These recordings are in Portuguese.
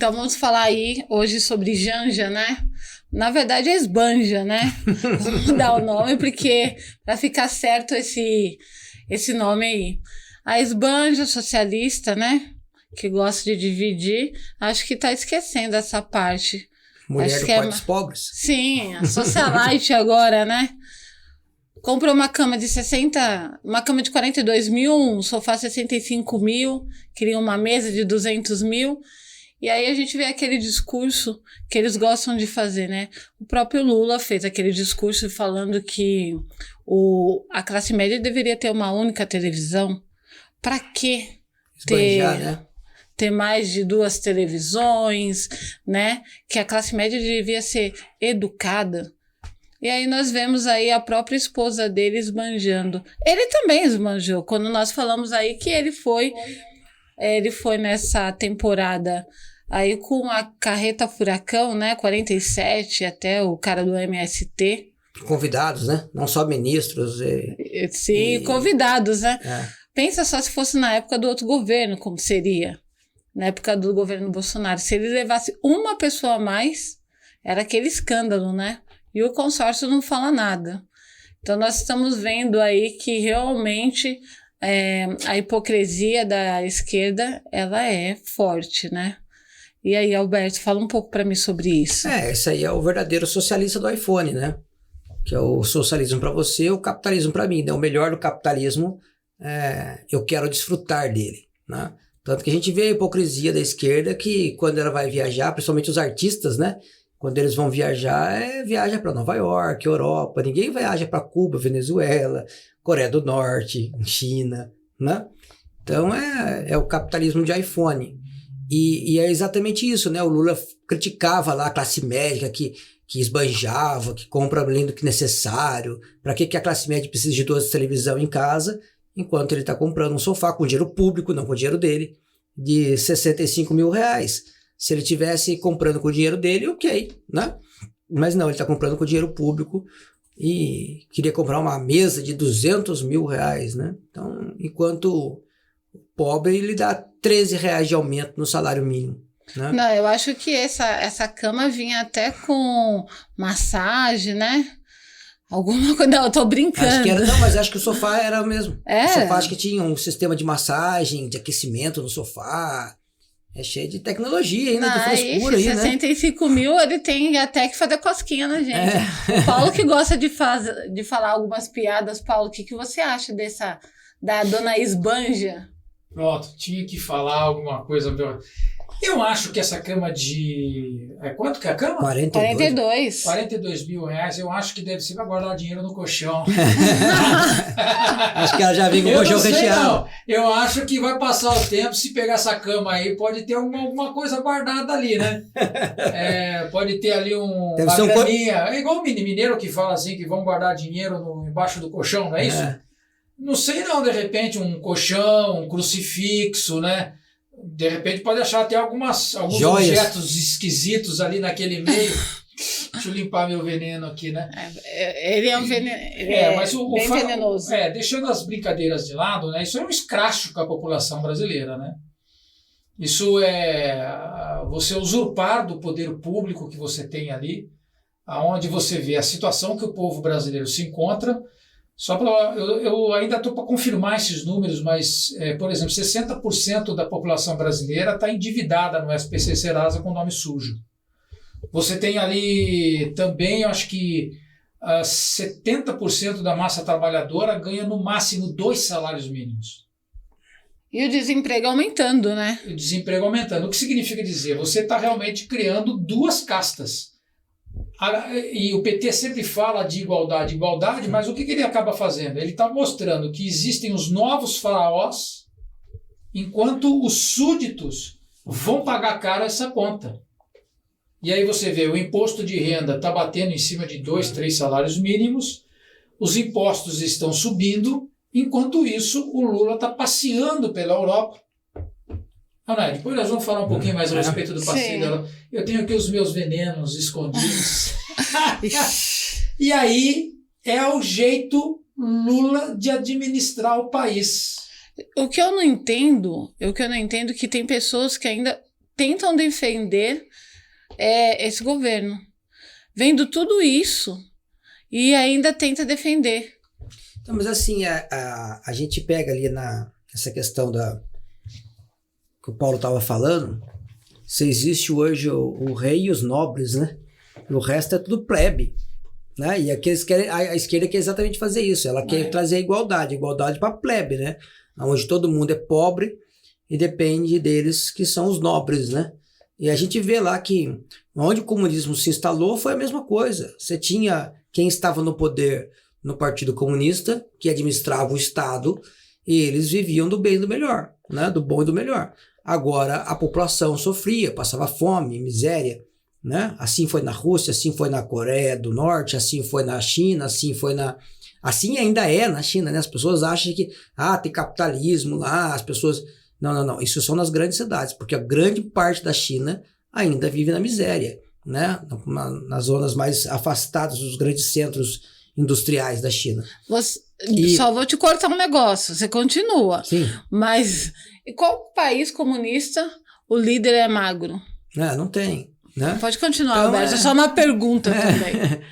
Então vamos falar aí hoje sobre Janja, né? Na verdade é esbanja, né? Vamos mudar o nome porque para ficar certo esse nome aí. A esbanja socialista, né? Que gosta de dividir, acho que tá esquecendo essa parte. Mulher acho do que pai dos pobres. Sim, a socialite agora, né? Comprou uma cama uma cama de 42 mil, um sofá 65 mil, queria uma mesa de 200 mil. E aí a gente vê aquele discurso que eles gostam de fazer, né? O próprio Lula fez aquele discurso falando que a classe média deveria ter uma única televisão. Para quê? Esbanjar, né? Ter mais de 2 televisões, né? Que a classe média devia ser educada. E aí nós vemos aí a própria esposa dele esbanjando. Ele também esbanjou, quando nós falamos aí que ele foi nessa temporada aí com a carreta furacão, né? 47, até o cara do MST. Convidados, né? Não só ministros. Sim, convidados, né? É. Pensa só se fosse na época do outro governo, como seria. Na época do governo Bolsonaro. Se ele levasse uma pessoa a mais, era aquele escândalo, né? E o consórcio não fala nada. Então, nós estamos vendo aí que realmente a hipocrisia da esquerda, ela é forte, né? E aí, Alberto, fala um pouco para mim sobre isso. Esse aí é o verdadeiro socialista do iPhone, né? Que é o socialismo para você, o capitalismo para mim. Né? O melhor do capitalismo, eu quero desfrutar dele, né? Tanto que a gente vê a hipocrisia da esquerda que quando ela vai viajar, principalmente os artistas, né? Quando eles vão viajar, viaja para Nova York, Europa. Ninguém viaja para Cuba, Venezuela, Coreia do Norte, China, né? Então é o capitalismo de iPhone. E é exatamente isso, né? O Lula criticava lá a classe médica que esbanjava, que compra além do que necessário. Para que a classe média precisa de 2 televisão em casa, enquanto ele está comprando um sofá com dinheiro público, não com o dinheiro dele, de 65 mil reais. Se ele tivesse comprando com o dinheiro dele, ok, né? Mas não, ele está comprando com o dinheiro público e queria comprar uma mesa de 200 mil reais, né? Então, enquanto o pobre, ele dá 13 reais de aumento no salário mínimo, né? Não, eu acho que essa cama vinha até com massagem, né? Alguma coisa, não, eu tô brincando. Acho que era, não, mas acho que o sofá era o mesmo. É? O sofá acho que tinha um sistema de massagem, de aquecimento no sofá. É cheio de tecnologia ainda, de frescura aí, 65 mil, ele tem até que fazer cosquinha na gente. O Paulo que gosta de falar algumas piadas. Paulo, o que você acha da dona Esbanja? Pronto, tinha que falar alguma coisa. Eu acho que essa cama de... quanto que é a cama? 42. 42 mil reais, eu acho que deve ser para guardar dinheiro no colchão. Acho que ela já vem com o colchão recheado. Eu acho que vai passar o tempo, se pegar essa cama aí, pode ter alguma coisa guardada ali, né? Pode ter ali uma graninha. É igual o mineiro que fala assim, que vão guardar dinheiro embaixo do colchão, não é isso? Não sei não, de repente um colchão, um crucifixo, né? De repente pode achar até alguns joias, objetos esquisitos ali naquele meio. Deixa eu limpar meu veneno aqui, né? Ele é um veneno, mas bem venenoso. Deixando as brincadeiras de lado, né? Isso é um escracho com a população brasileira, né? Isso é você usurpar do poder público que você tem ali, aonde você vê a situação que o povo brasileiro se encontra. Eu ainda estou para confirmar esses números, mas, por exemplo, 60% da população brasileira está endividada no SPC Serasa com nome sujo. Você tem ali também, eu acho que 70% da massa trabalhadora ganha no máximo 2 salários mínimos. E o desemprego aumentando, né? O desemprego aumentando. O que significa dizer? Você está realmente criando 2 castas. E o PT sempre fala de igualdade, mas o que ele acaba fazendo? Ele está mostrando que existem os novos faraós, enquanto os súditos vão pagar caro essa conta. E aí você vê, o imposto de renda está batendo em cima de 2, 3 salários mínimos, os impostos estão subindo, enquanto isso o Lula está passeando pela Europa. Depois nós vamos falar um pouquinho mais a respeito do passeio dela. Eu tenho aqui os meus venenos escondidos. E aí é o jeito Lula de administrar o país. O que eu não entendo é que tem pessoas que ainda tentam defender esse governo. Vendo tudo isso e ainda tenta defender. Então, mas assim, a gente pega ali nessa questão que o Paulo estava falando, se existe hoje o rei e os nobres, né? E o resto é tudo plebe, né? E aqui a esquerda quer exatamente fazer isso, ela quer trazer a igualdade para plebe, né? Onde todo mundo é pobre e depende deles que são os nobres, né? E a gente vê lá que onde o comunismo se instalou foi a mesma coisa. Você tinha quem estava no poder no Partido Comunista, que administrava o Estado, e eles viviam do bem e do melhor, né? Do bom e do melhor. Agora a população sofria, passava fome, miséria, né? Assim foi na Rússia, assim foi na Coreia do Norte, assim foi na China, assim ainda é na China, né? As pessoas acham que tem capitalismo lá, as pessoas... Não. Isso são nas grandes cidades, porque a grande parte da China ainda vive na miséria, né? Nas zonas mais afastadas dos grandes centros industriais da China. Só vou te cortar um negócio, você continua. Sim. Mas em qual país comunista o líder é magro? Não tem, né? Pode continuar, então, Alberto, é só uma pergunta também.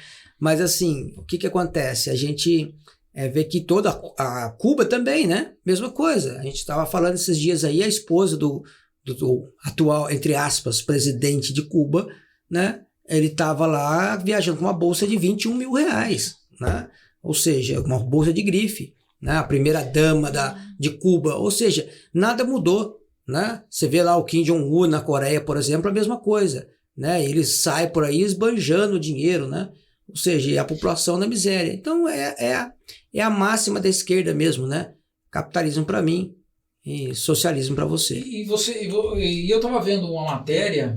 Mas assim, o que acontece? A gente vê que toda a Cuba também, né? Mesma coisa. A gente estava falando esses dias aí, a esposa do atual, entre aspas, presidente de Cuba, né? Ele estava lá viajando com uma bolsa de 21 mil reais, né? Ou seja, uma bolsa de grife, né? A primeira dama de Cuba. Ou seja, nada mudou, né? Você vê lá o Kim Jong-un na Coreia, por exemplo, a mesma coisa, né? Ele sai por aí esbanjando dinheiro, né? Ou seja, a população na miséria. Então é a máxima da esquerda mesmo, né? Capitalismo para mim e socialismo para você. E eu estava vendo uma matéria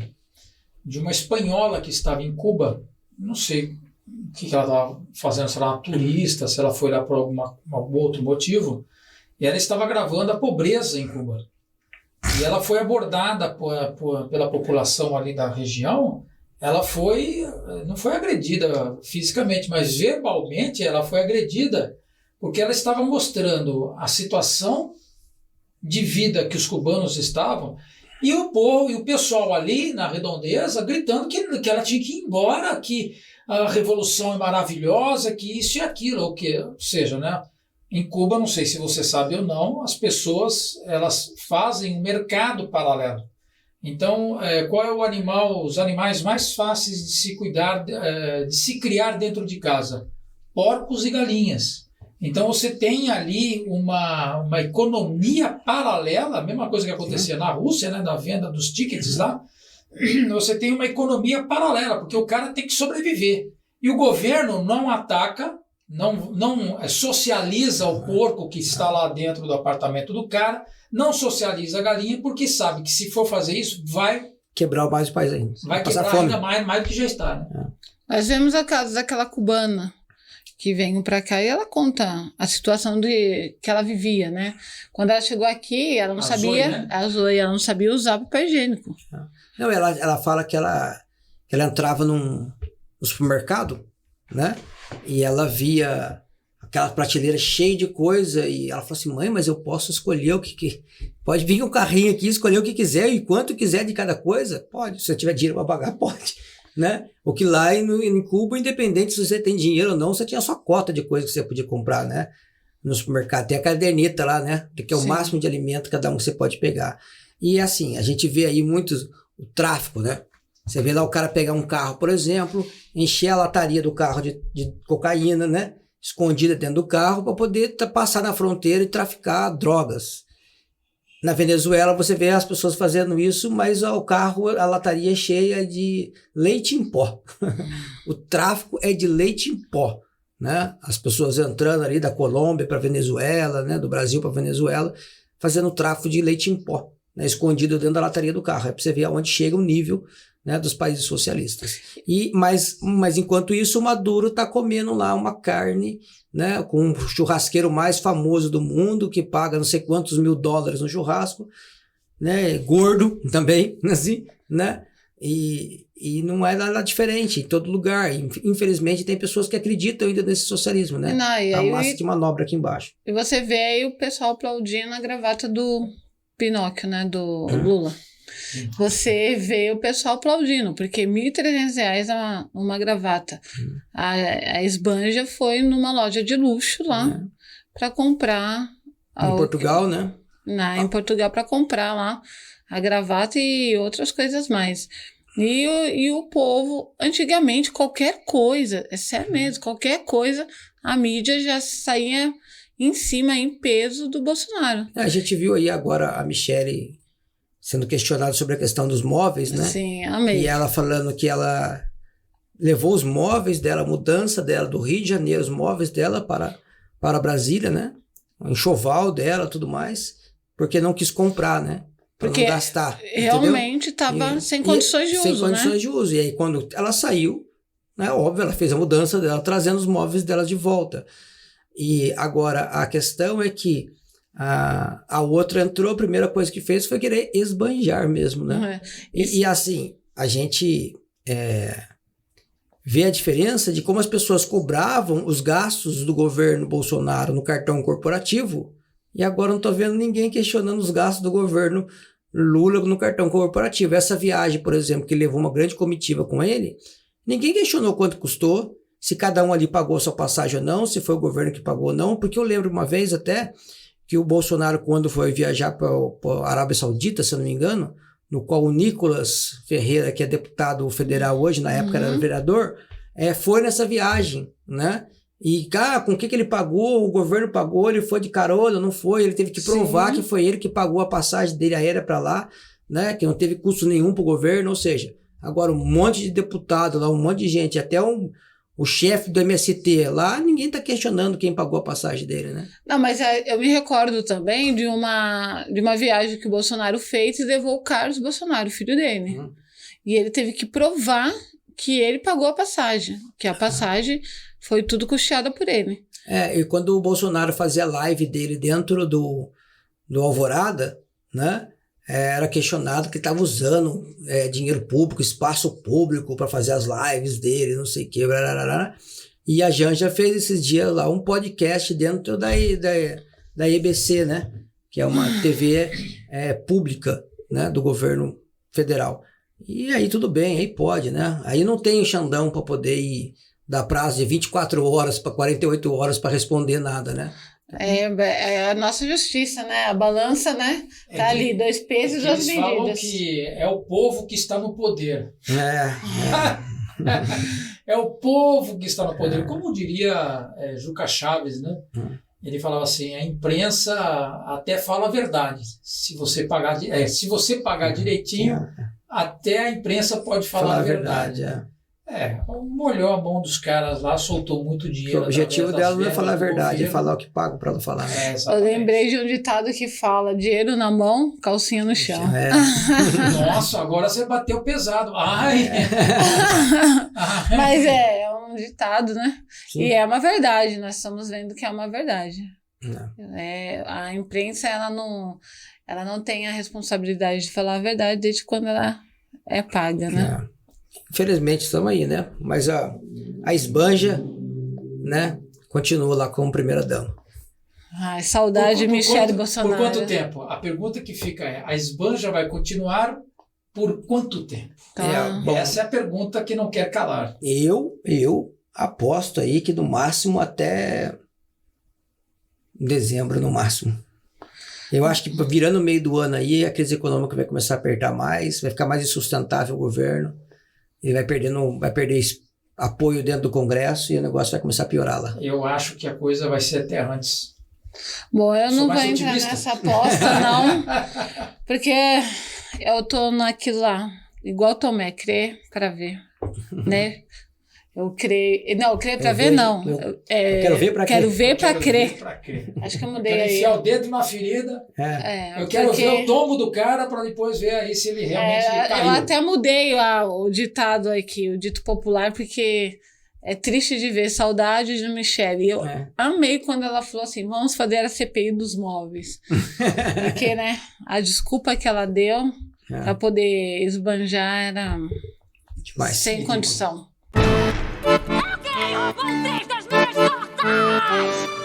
de uma espanhola que estava em Cuba, não sei o que ela estava fazendo, se ela era uma turista, se ela foi lá por algum outro motivo, e ela estava gravando a pobreza em Cuba. E ela foi abordada pela população ali da região. Ela não foi agredida fisicamente, mas verbalmente ela foi agredida porque ela estava mostrando a situação de vida que os cubanos estavam e o pessoal ali na redondeza gritando que ela tinha que ir embora, que a revolução é maravilhosa, que isso e aquilo, ou seja, né? Em Cuba, não sei se você sabe ou não, as pessoas elas fazem um mercado paralelo. Então, qual é os animais mais fáceis de se cuidar, de se criar dentro de casa? Porcos e galinhas. Então, você tem ali uma economia paralela, a mesma coisa que acontecia na Rússia, né, na venda dos tickets lá. Você tem uma economia paralela, porque o cara tem que sobreviver. E o governo não ataca, não socializa o porco que está lá dentro do apartamento do cara, não socializa a galinha, porque sabe que se for fazer isso, vai quebrar mais o país ainda. Vai quebrar ainda mais do que já está. Né? Nós vemos a casa daquela cubana que veio para cá e ela conta a situação que ela vivia, né? Quando ela chegou aqui, ela não sabia, né? A Zoe, ela não sabia usar papel higiênico. Não, ela fala que ela entrava no supermercado, né? E ela via aquela prateleira cheia de coisa e ela falou assim, mãe, mas eu posso escolher o que... Pode vir um carrinho aqui, escolher o que quiser e quanto quiser de cada coisa? Pode, se você tiver dinheiro para pagar, pode, né? O que lá em Cuba, independente se você tem dinheiro ou não, você tinha a sua cota de coisa que você podia comprar, né? No supermercado, tem a caderneta lá, né? Que é o máximo de alimento cada um que você pode pegar. E assim, a gente vê aí muito o tráfico, né? Você vê lá o cara pegar um carro, por exemplo, encher a lataria do carro de cocaína, né? Escondida dentro do carro para poder passar na fronteira e traficar drogas. Na Venezuela você vê as pessoas fazendo isso, mas o carro, a lataria é cheia de leite em pó. O tráfico é de leite em pó, né? As pessoas entrando ali da Colômbia para Venezuela, né? Do Brasil para Venezuela, fazendo tráfico de leite em pó, né? Escondido dentro da lataria do carro. É para você ver aonde chega o nível, né, dos países socialistas. Mas enquanto isso, o Maduro está comendo lá uma carne, né, com o churrasqueiro mais famoso do mundo, que paga não sei quantos $1.000 no churrasco, né, gordo também, assim, né, e não é nada diferente em todo lugar. Infelizmente, tem pessoas que acreditam ainda nesse socialismo, né? Não, a massa de manobra aqui embaixo. E você vê aí o pessoal aplaudindo a gravata do Pinóquio, né, do Lula. Você vê o pessoal aplaudindo, porque R$1.300 é uma gravata. A Esbanja foi numa loja de luxo lá para comprar. Em Portugal, né? Em Portugal, para comprar lá a gravata e outras coisas mais. E o povo, antigamente, qualquer coisa, é sério mesmo, qualquer coisa, a mídia já saía em cima, em peso do Bolsonaro. A gente viu aí agora a Michelle sendo questionada sobre a questão dos móveis, né? Sim, amei. E ela falando que ela levou os móveis dela, a mudança dela do Rio de Janeiro, os móveis dela para Brasília, né? O enxoval dela, tudo mais, porque não quis comprar, né? Para não gastar. Realmente estava sem condições de uso, sem condições de uso. E aí, quando ela saiu, né? Óbvio, ela fez a mudança dela, trazendo os móveis dela de volta. E agora, a questão é que a outra entrou, a primeira coisa que fez foi querer esbanjar mesmo, né? E assim, a gente vê a diferença de como as pessoas cobravam os gastos do governo Bolsonaro no cartão corporativo, e agora não estou vendo ninguém questionando os gastos do governo Lula no cartão corporativo. Essa viagem, por exemplo, que levou uma grande comitiva com ele, ninguém questionou quanto custou, se cada um ali pagou sua passagem ou não, se foi o governo que pagou ou não, porque eu lembro uma vez até que o Bolsonaro, quando foi viajar para a Arábia Saudita, se eu não me engano, no qual o Nicolas Ferreira, que é deputado federal hoje, na época era vereador, foi nessa viagem, né? E, com o que ele pagou? O governo pagou, ele foi de carona, não foi? Ele teve que provar que foi ele que pagou a passagem dele aérea para lá, né? Que não teve custo nenhum para o governo, ou seja, agora um monte de deputado lá, um monte de gente, até o chefe do MST lá, ninguém está questionando quem pagou a passagem dele, né? Não, mas eu me recordo também de uma viagem que o Bolsonaro fez e levou o Carlos Bolsonaro, filho dele. E ele teve que provar que ele pagou a passagem, que a passagem foi tudo custeada por ele. E quando o Bolsonaro fazia a live dele dentro do Alvorada, né? Era questionado que estava usando dinheiro público, espaço público para fazer as lives dele, não sei o que, blá, blá, blá. E a Janja fez esses dias lá um podcast dentro da EBC, né? Que é uma TV pública, né? Do governo federal. E aí tudo bem, aí pode, né? Aí não tem o Xandão para poder ir dar prazo de 24 horas para 48 horas para responder nada, né? É a nossa justiça, né? A balança, né? Tá ali, 2 pesos e 2 medidas. Eles falam que é o povo que está no poder. É o povo que está no poder. Como diria Juca Chaves, né? Ele falava assim, a imprensa até fala a verdade. Se você pagar direitinho, até a imprensa pode falar a verdade. Molhou a mão dos caras lá, soltou muito dinheiro. O objetivo dela não é falar a verdade, é falar o que pagam para ela falar. Eu lembrei de um ditado que fala, dinheiro na mão, calcinha no chão. Nossa, agora você bateu pesado. Mas é um ditado, né? Sim. E é uma verdade, nós estamos vendo que é uma verdade. A imprensa, ela não tem a responsabilidade de falar a verdade desde quando ela é paga, né? Infelizmente estamos aí, né? Mas a Esbanja, né, continua lá como primeira-dama. Saudade de Michele Bolsonaro. Por quanto tempo? A pergunta que fica é, a Esbanja vai continuar por quanto tempo? Essa é a pergunta que não quer calar. Eu aposto aí que no máximo até dezembro, no máximo. Eu acho que virando o meio do ano aí, a crise econômica vai começar a apertar mais, vai ficar mais insustentável o governo. Ele vai perder apoio dentro do Congresso e o negócio vai começar a piorar lá. Eu acho que a coisa vai ser até antes. Bom, eu não vou entrar nessa aposta, não, porque eu tô naquilo lá, igual Tomé, crer para ver, né? Eu creio para ver, não. Eu quero ver para crer. Quero ver para crer. Acho que eu mudei aí. Enfiar o dedo na ferida. Eu quero ver o tombo do cara para depois ver aí se ele realmente caiu. Eu até mudei o ditado aqui, o dito popular, porque é triste de ver, saudade de Michele. Eu amei quando ela falou assim, vamos fazer a CPI dos móveis. Porque, né, a desculpa que ela deu para poder esbanjar era demais, sem condição. Eu quero vocês das minhas portas!